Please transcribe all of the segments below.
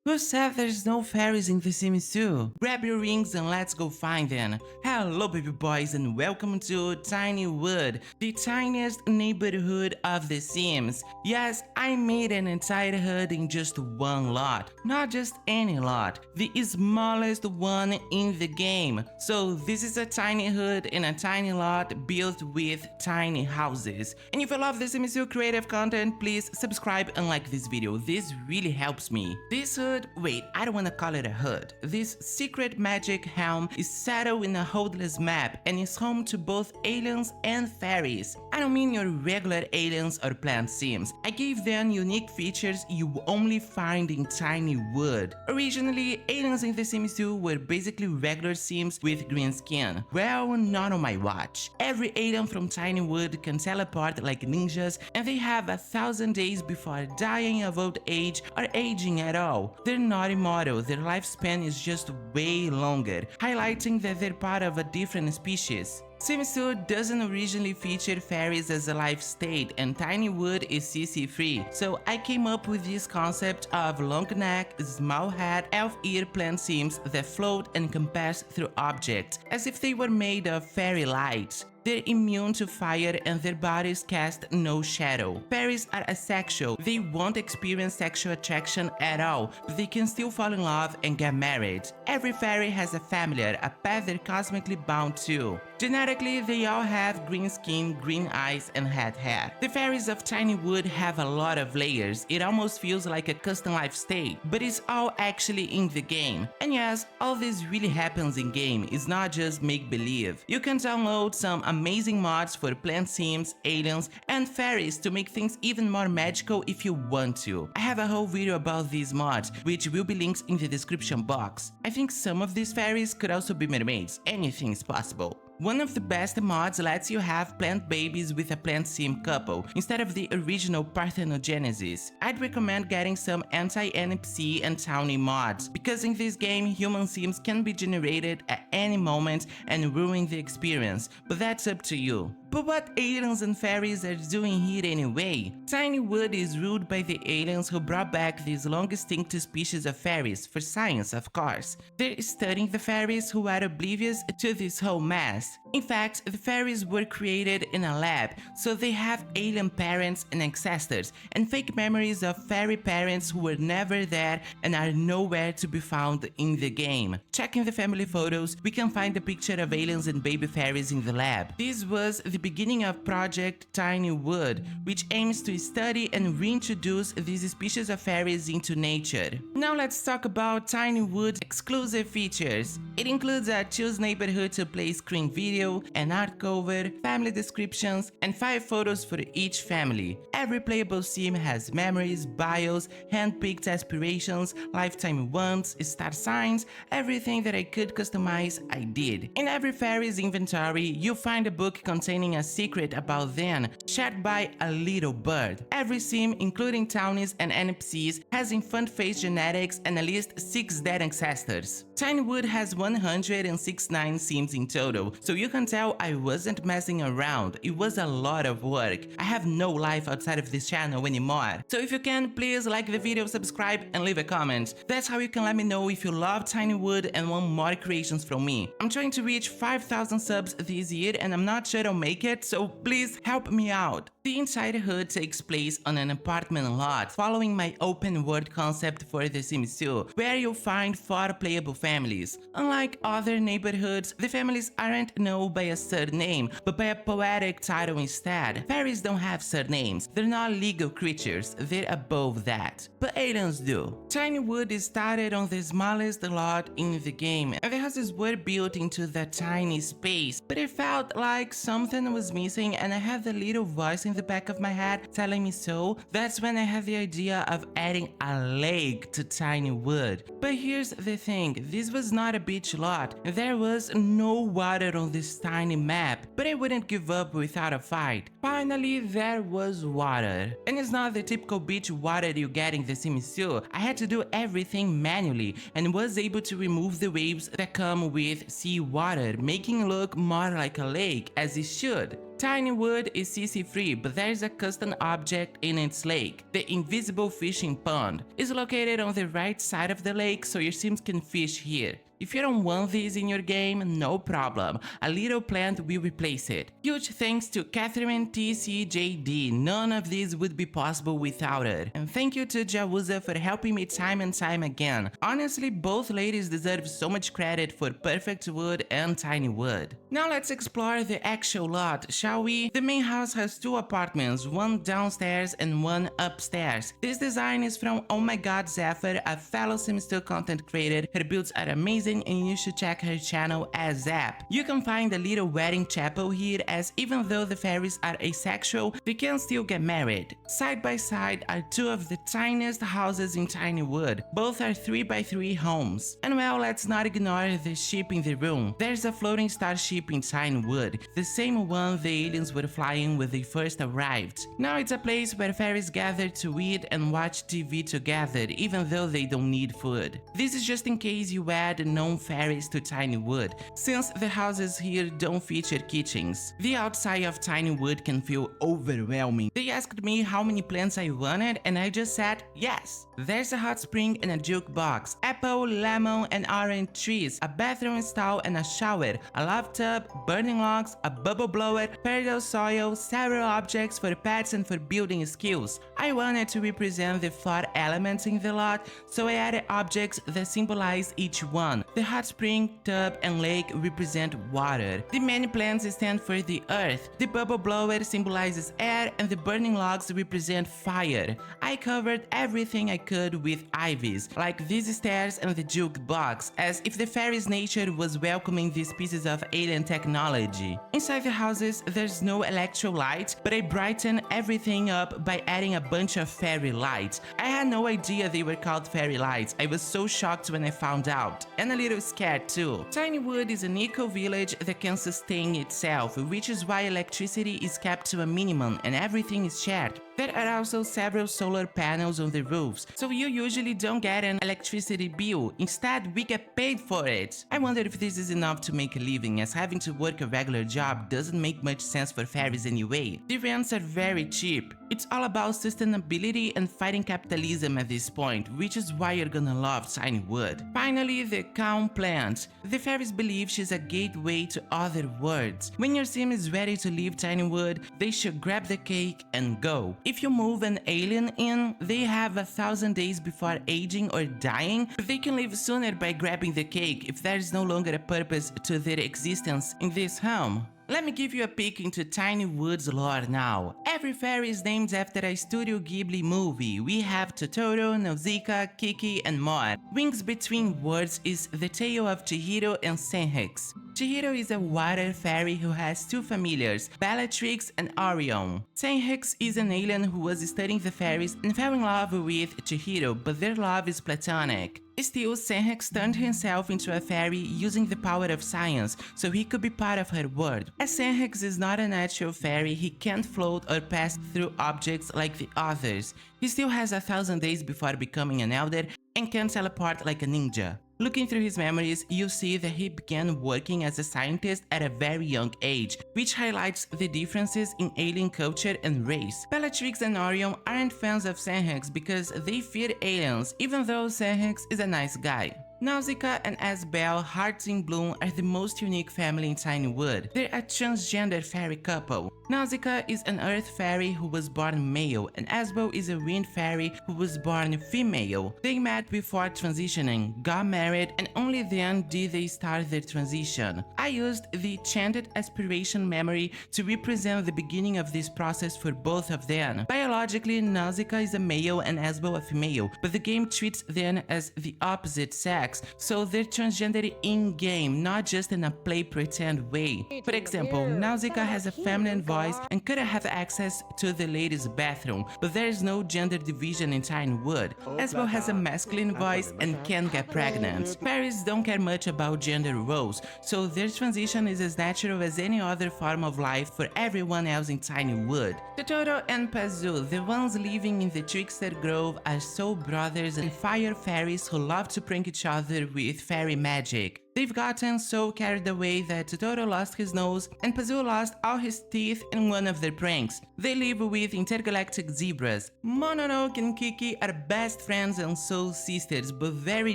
Who said there's no fairies in The Sims 2? Grab your rings and let's go find them. Hello baby boys and welcome to Tinywood, the tiniest neighborhood of The Sims. Yes, I made an entire hood in just one lot, not just any lot, the smallest one in the game. So this is a tiny hood in a tiny lot built with tiny houses. And if you love The Sims 2 creative content, please subscribe and like this video, this really helps me. This hood, wait, I don't wanna call it a hood. This secret magic home is settled in a hodeless map and is home to both aliens and fairies. I don't mean your regular aliens or plant sims. I gave them unique features you only find in Tinywood. Originally, aliens in The Sims 2 were basically regular sims with green skin. Well, not on my watch. Every alien from Tinywood can teleport like ninjas and they have 1,000 days before dying of old age or aging at all. They're not immortal, their lifespan is just way longer, highlighting that they're part of a different species. Sims 2 doesn't originally feature fairies as a life state and Tinywood is CC free, so I came up with this concept of long neck, small head, elf ear plant sims that float and can pass through objects, as if they were made of fairy light. They're immune to fire and their bodies cast no shadow. Fairies are asexual, they won't experience sexual attraction at all, but they can still fall in love and get married. Every fairy has a familiar, a pet they're cosmically bound to. Genetically, they all have green skin, green eyes, and red hair. The fairies of Tinywood have a lot of layers, it almost feels like a custom life state, but it's all actually in the game. And yes, all this really happens in game, it's not just make-believe. You can download some amazing mods for plant sims, aliens, and fairies to make things even more magical if you want to. I have a whole video about these mods, which will be linked in the description box. I think some of these fairies could also be mermaids, anything is possible. One of the best mods lets you have plant babies with a plant sim couple, instead of the original parthenogenesis. I'd recommend getting some anti-NPC and townie mods, because in this game human sims can be generated at any moment and ruin the experience, but that's up to you. But what aliens and fairies are doing here anyway? Tinywood is ruled by the aliens who brought back this long-extinct species of fairies, for science of course. They're studying the fairies who are oblivious to this whole mess. In fact, the fairies were created in a lab, so they have alien parents and ancestors, and fake memories of fairy parents who were never there and are nowhere to be found in the game. Checking the family photos, we can find a picture of aliens and baby fairies in the lab. This was the beginning of Project Tinywood, which aims to study and reintroduce these species of fairies into nature. Now let's talk about Tinywood's exclusive features. It includes a choose neighborhood to play screen video, an art cover, family descriptions, and 5 photos for each family. Every playable sim has memories, bios, hand-picked aspirations, lifetime wants, star signs, everything that I could customize, I did. In every fairy's inventory, you'll find a book containing a secret about them, shared by a little bird. Every sim, including townies and NPCs, has infant face genetics and at least 6 dead ancestors. Tinywood has 169 sims in total, so you can tell I wasn't messing around, it was a lot of work. I have no life outside of this channel anymore. So if you can, please like the video, subscribe, and leave a comment. That's how you can let me know if you love Tinywood and want more creations from me. I'm trying to reach 5,000 subs this year and I'm not sure I'll make it, so please help me out. The entire hood takes place on an apartment lot, following my open world concept for The Sims 2, where you'll find 4 playable families. Unlike other neighborhoods, the families aren't known by a surname, but by a poetic title instead. Fairies don't have surnames, they're not legal creatures, they're above that. But aliens do. Tinywood is started on the smallest lot in the game, and the houses were built into that tiny space, but it felt like something was missing and I had a little voice in the back of my head telling me so. That's when I had the idea of adding a lake to Tinywood. But here's the thing, this was not a beach lot, there was no water on this tiny map, but I wouldn't give up without a fight. Finally, there was water. And it's not the typical beach water you get in The Sims 2. I had to do everything manually and was able to remove the waves that come with sea water, making it look more like a lake, as it should. Tinywood is CC free, but there's a custom object in its lake. The invisible fishing pond is located on the right side of the lake, so your sims can fish here. If you don't want these in your game, no problem, a little plant will replace it. Huge thanks to Catherine TCJD, none of this would be possible without it. And thank you to Jawuza for helping me time and time again. Honestly, both ladies deserve so much credit for Perfect Wood and Tinywood. Now let's explore the actual lot, shall we? The main house has 2 apartments, one downstairs and one upstairs. This design is from Oh My God Zephyr, a fellow Sims 2 content creator. Her builds are amazing and you should check her channel as Zap. You can find a little wedding chapel here, as even though the fairies are asexual, they can still get married. Side by side are 2 of the tiniest houses in Tinywood. Both are 3x3 homes. And well, let's not ignore the ship in the room. There's a floating starship in Tinywood, the same one the aliens were flying when they first arrived. Now it's a place where fairies gather to eat and watch TV together, even though they don't need food. This is just in case you add known fairies to Tinywood, since the houses here don't feature kitchens. The outside of Tinywood can feel overwhelming. They asked me how many plants I wanted and I just said yes. There's a hot spring and a jukebox, apple, lemon and orange trees, a bathroom stall and a shower, a love tub, burning logs, a bubble blower, fertile soil, several objects for pets and for building skills. I wanted to represent the 4 elements in the lot, so I added objects that symbolize each one. The hot spring, tub and lake represent water. The many plants stand for the earth. The bubble blower symbolizes air and the burning logs represent fire. I covered everything I could with ivies, like these stairs and the jukebox, as if the fairies' nature was welcoming these pieces of alien technology. Inside the houses, there's no electrolyte, but I brighten everything up by adding a bunch of fairy lights. I had no idea they were called fairy lights. I was so shocked when I found out. And a little scared too. Tinywood is an eco-village that can sustain itself, which is why electricity is kept to a minimum and everything is shared. There are also several solar panels on the roofs, so you usually don't get an electricity bill. Instead, we get paid for it. I wonder if this is enough to make a living, as having to work a regular job doesn't make much sense for fairies anyway. The rents are very cheap. It's all about sustainability and fighting capitalism at this point, which is why you're gonna love Tinywood. Finally, the calm plant. The fairies believe she's a gateway to other worlds. When your sim is ready to leave Tinywood, they should grab the cake and go. If you move an alien in, they have 1,000 days before aging or dying, but they can leave sooner by grabbing the cake if there is no longer a purpose to their existence in this home. Let me give you a peek into Tinywood's lore now. Every fairy is named after a Studio Ghibli movie. We have Totoro, Nausicaa, Kiki, and more. Wings Between Worlds is the tale of Chihiro and Senhex. Chihiro is a water fairy who has 2 familiars, Bellatrix and Orion. Senhex is an alien who was studying the fairies and fell in love with Chihiro, but their love is platonic. Still, Senhex turned himself into a fairy using the power of science, so he could be part of her world. As Senhex is not a natural fairy, he can't float or pass through objects like the others. He still has 1,000 days before becoming an elder and can teleport like a ninja. Looking through his memories, you see that he began working as a scientist at a very young age, which highlights the differences in alien culture and race. Bellatrix and Orion aren't fans of Senhex because they fear aliens, even though Senhex is a nice guy. Nausicaa and Asbel, Hearts in Bloom, are the most unique family in Tinywood. They're a transgender fairy couple. Nausicaa is an earth fairy who was born male, and Asbel is a wind fairy who was born female. They met before transitioning, got married, and only then did they start their transition. I used the Chanted Aspiration memory to represent the beginning of this process for both of them. Biologically, Nausicaa is a male and Asbel a female, but the game treats them as the opposite sex, so they're transgender in-game, not just in a play pretend way. For example, Nausicaa has a feminine voice and couldn't have access to the ladies' bathroom, but there is no gender division in Tinywood. Asbel has a masculine voice and can get pregnant. Fairies don't care much about gender roles, so their transition is as natural as any other form of life for everyone else in Tinywood. Totoro and Pazu, the ones living in the Trickster Grove, are soul brothers and fire fairies who love to prank each other with fairy magic. They've gotten so carried away that Totoro lost his nose and Pazu lost all his teeth in one of their pranks. They live with intergalactic zebras. Mononoke and Kiki are best friends and soul sisters, but very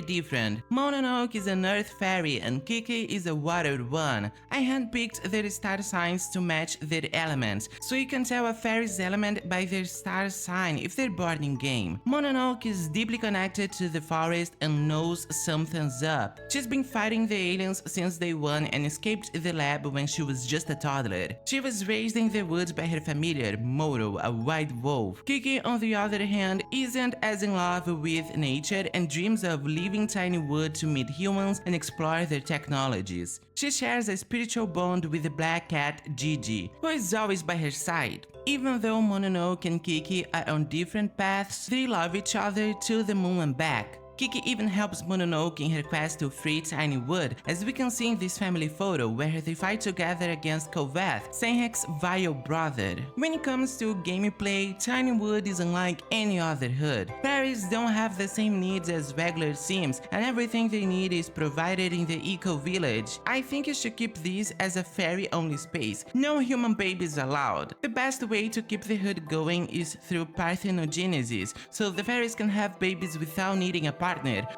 different. Mononoke is an earth fairy and Kiki is a water one. I handpicked their star signs to match their elements, so you can tell a fairy's element by their star sign if they're born in game. Mononoke is deeply connected to the forest and knows something's up. She's been fighting the aliens since day one and escaped the lab when she was just a toddler. She was raised in the woods by her familiar, Moro, a white wolf. Kiki, on the other hand, isn't as in love with nature and dreams of leaving Tinywood to meet humans and explore their technologies. She shares a spiritual bond with the black cat Gigi, who is always by her side. Even though Mononoke and Kiki are on different paths, they love each other to the moon and back. Kiki even helps Mononoke in her quest to free Tinywood, as we can see in this family photo where they fight together against Kovath, Senhek's vile brother. When it comes to gameplay, Tinywood is unlike any other hood. Fairies don't have the same needs as regular sims, and everything they need is provided in the eco-village. I think you should keep this as a fairy-only space, no human babies allowed. The best way to keep the hood going is through parthenogenesis, so the fairies can have babies without needing a partner,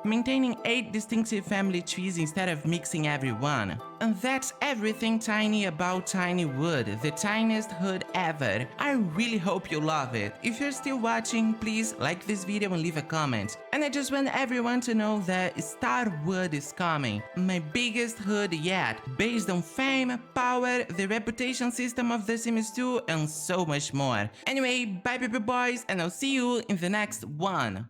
maintaining 8 distinctive family trees instead of mixing everyone. And that's everything tiny about Tinywood, the tiniest hood ever. I really hope you love it. If you're still watching, please like this video and leave a comment. And I just want everyone to know that Starwood is coming, my biggest hood yet, based on fame, power, the reputation system of The Sims 2, and so much more. Anyway, bye people boys, and I'll see you in the next one.